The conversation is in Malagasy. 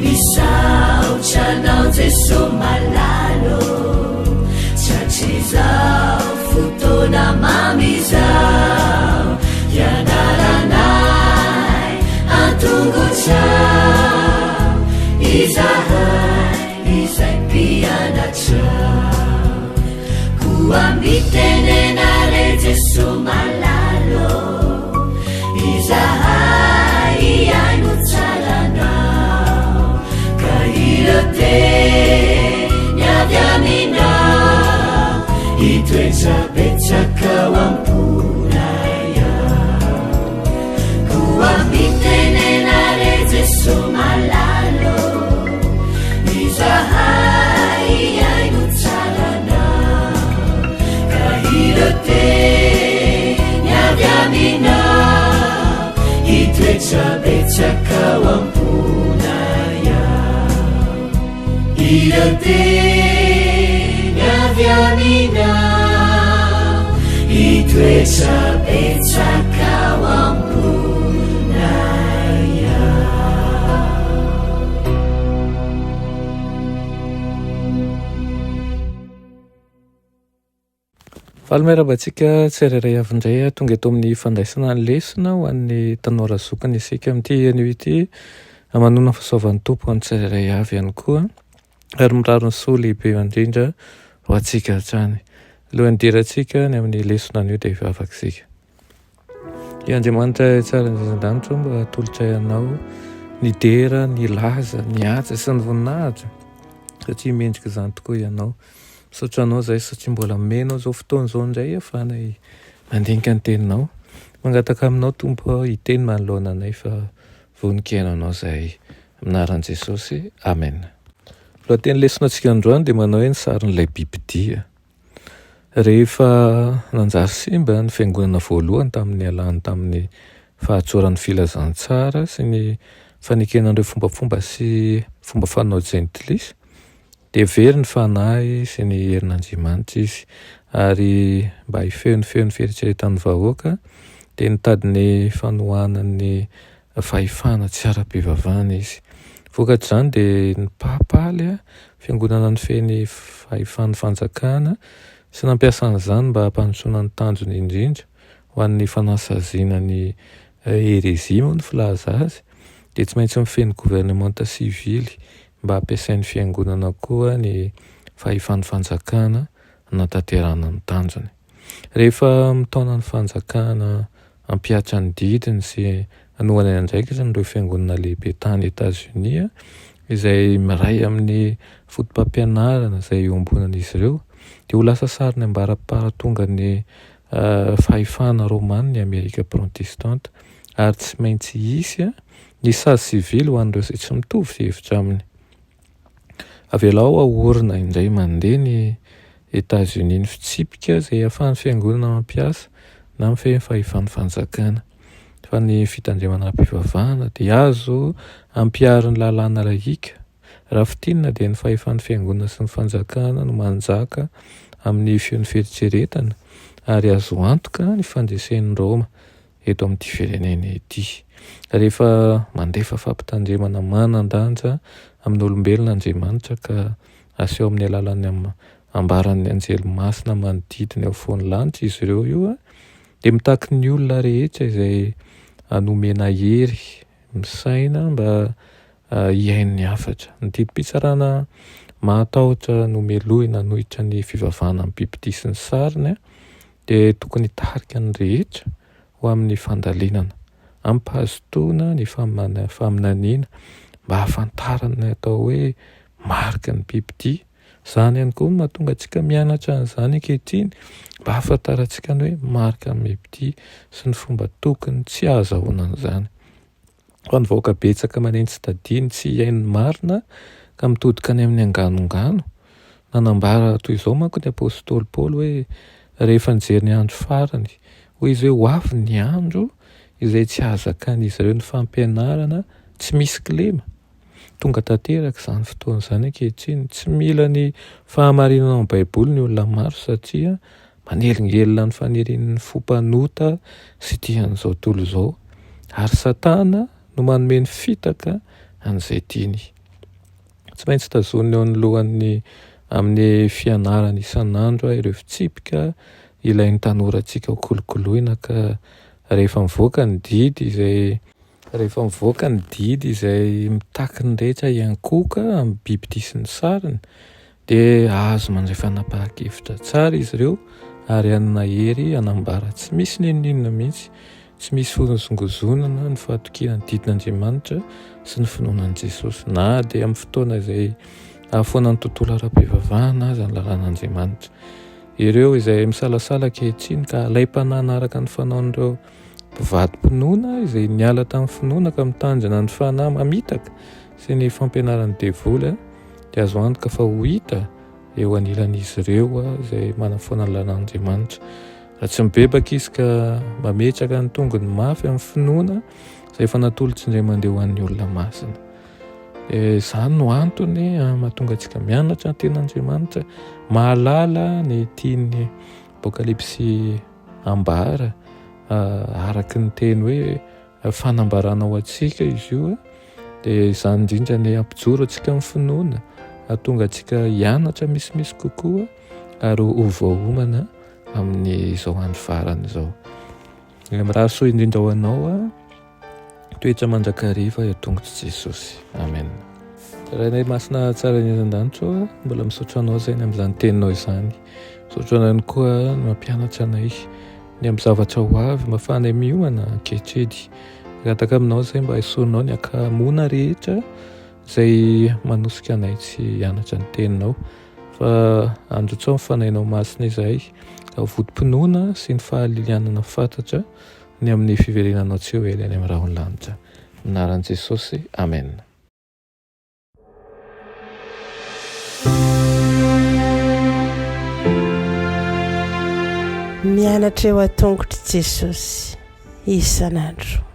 misaotranao jeso malalo tsatsizao fotona mamizao ianaranay antongotsao izahay izay mpianatrao koambitenenare jeso malalo izahay iaino tsaranao ka irote niavy aminao itoetsabetsakao amponaya koambitenenare jeso malalo izahay iaino tsaranao ka irote niavy aminao itoetsabetsakao amponaya irote niavy aminao itoetsabetsakao amponaya. Valomerabantsika tsirairay avindray tonga eto amin'ny fandraisana ny lesona ho an'ny tanora zokany isika amin'ity anio ity manona fahasoavan'ny tompo any tsirairay avy ihany koa ary mirarony soa lehibe indrindra ho antsika hatrany. Alohan'ny dirantsika ny amin'ny lesona anio dia hivavakisika. I Andriamanitra tsara indrindra mba hatolotra ianao ny dera, ny laza, ny atsa sy ny voninahitra satria mendrika izany tokoa ianao. Misaotra anao izay satria mbola menao izao fotoana izao indray ahafahana mandinika ny teninao. Mangataka aminao tompo hiteny manoloana anay fa voninkaina anao izay aminaran'i Jesosy. Amen. Lohateny lesona antsika androany dia manao hoe ny sarin'ilay bibidia. Rehefa nanjary simba ny fiangonana voalohany tamin'ny alany tamin'ny fahatsoran'ny filazantsara sy ny fanekenan'ireo fombafomba sy fomba fanao jentilisy dia very ny fanahy sy ny herin'Andriamanitra izy ary mba hifeho ny fieritreretan'ny vahoaka dia nitady ny fanohanan'ny fahefana tsy ara-pivavahana izy. Vokatr'izany dia ny papaly fiangonana ny feny fahefan'ny fanjakana sy nampiasan'izany mba hampandrosoana ny tanjony indrindra ho an'ny fanasaziana ny herezia moa ny filaza azy dia tsy maintsy mifeny gouvernemanta sivily mba hampiasain'ny fiangonana koa ny fahefan'ny fanjakana nataterana ny tanjony. Rehefa mitaona ny fanjakana hampiatra ny didiny sy anohana andraikitra ireo fiangonana lehibe tany Etazonia izay miray amin'ny fotom-pampianarana izay iombonan'izy ireo dia ho lasa sariny ambara-paratonga ny fahefana romana ny Amerika protestanta ary tsy maintsy hisy ny sady sivily ho an'ireo izay tsy mitovy hevitra aminy. Avelao ahorina indray mandeha ny Etazonia ny fitsipika izay ahafahan'ny fiangonana mampiasa na mifehy fahefan'ny fanjakana. Fa ny fitandremana am-pivavahana dia azo ampiariny lalàna laika. Raha fitinina dia ny fahefan'ny fiangonana sy ny fanjakana no manjaka amin'ny feon'ny fieritreretana ary azo antoka ny fandresen'ny Roma eto amin'ity firenena ity. Rehefa mandefa fampitandremana manan-danja amin'ny olombelon'Andriamanitra ka aseho amin'ny alalan'ny ambaran'ny anjely masina manodidina eo afovoan'ny lanitra izy ireo io dia mitaky ny olona rehetra izay nomena hery misaina mba hiain'ny hafatra. Ny didim-pitsarana matahotra nomeloina nohitra ny fivavahana amin'ny bibidia sy ny sariny dia tokony hitarika ny rehetra ho amin'ny fandalinana, ampahazotoana ny faminaniana mba hahafantarana ny atao hoe marika ny bibidia. Izany ihany koa mahatonga antsika mianatra an'izany ankehitriny mba hahafantarantsika ny hoe marika ny bibidia sy ny fomba tokony tsy ahazahoana an'izany. Fa ny vahoaka betsaka manenty tsy tadiny tsy hiain'ny marina ka mitodika any amin'ny anganongano. Nanambara toy izao manko ny apôstôly Paoly hoe rehefa nijery ny andro farany hoy izy hoe ho avy ny andro izay tsy ahazakan'izy ireo ny fampianarana tsy misy kilema. Tonga tanteraka izany fotoana izany ankehitriny. Tsy mila ny fahamarinana amin'ny baiboly ny olona maro satria manelingelina ny fanirian'ny fompanota sy tian'izao tontolo izao. Ary Satana no manome ny fitaka an'izay tiany. Tsy maintsy tazony eo anolohan'ny amin'ny fianarana isan'andro ireo fitsipika ilain'ny tanorantsika ho kolokoloina ka rehefa mivoaka ny didy izay mitaky ny rehetra iankoka amin'ny biby disy ny sariny dia azo mandray fanapahan-kevitra tsara izy ireo ary anana hery anambara tsy misy ninonina mihitsy, tsy misy fonozongozonana ny fahatokiana ny didin'Andriamanitra sy ny finoanan'i Jesosy na dia amin'ny fotoana izay ahafoana ny tontolo ara-pivavahana aza ny lalàn'Andriamanitra. Ireo izay misalasala ankehitriny ka alaim-panahina araka ny fanaon'ireo mpivady-pinoana izay niala tamin'ny finoana ka mitandrina ny fanahy mamitaka sy ny fampianaran'ny devoly dia azo antoka fa ho hita eo anilan'izy ireo izay manafoana ny lalàn'Andriamanitra. Raha tsy mibebaka izy ka mametraka ny tongony mafy amin'ny finoana izay efa natolotra indray mandeha ho an'ny olona masina. Izany no antony mahatonga antsika mianatra ny ten'Andriamanitra, mahalala ny tiany Apokalipsy ambara araky ny teny hoe fanambarana ho antsika izy io dia izany indrindra ny ampijoro antsika amin'ny finoana, ahatonga antsika hianatra misimisy kokoa ary ho voahomana amin'ny izao andro farany izao. Miraha soa indrindra ho anao toetra mandrakariva eo tongotra Jesosy. Amen. Rainay masina tsara indrindran-danitra mbola misaotra anao zay ny amin'izany teninao izany. Misaotra anao ihany koa ny mampianatra anay ny amin'ny zavatra ho avy mahafahanay miomana ankehitriny. Rataka aminao zay mba isoanao ny akamoana rehetra izay manosika anay tsy hianatra ny teninao, fa androtsao ny fanahinao masina izay ka vodim-pinoana sy ny fahalilianana fantatra ny amin'ny fiverenanao tsy ho ela any amin'ny rahony lanitra. Anaran'i Jesosy. Amen. Mianatra eo an-tongotra Jesosy isan'andro.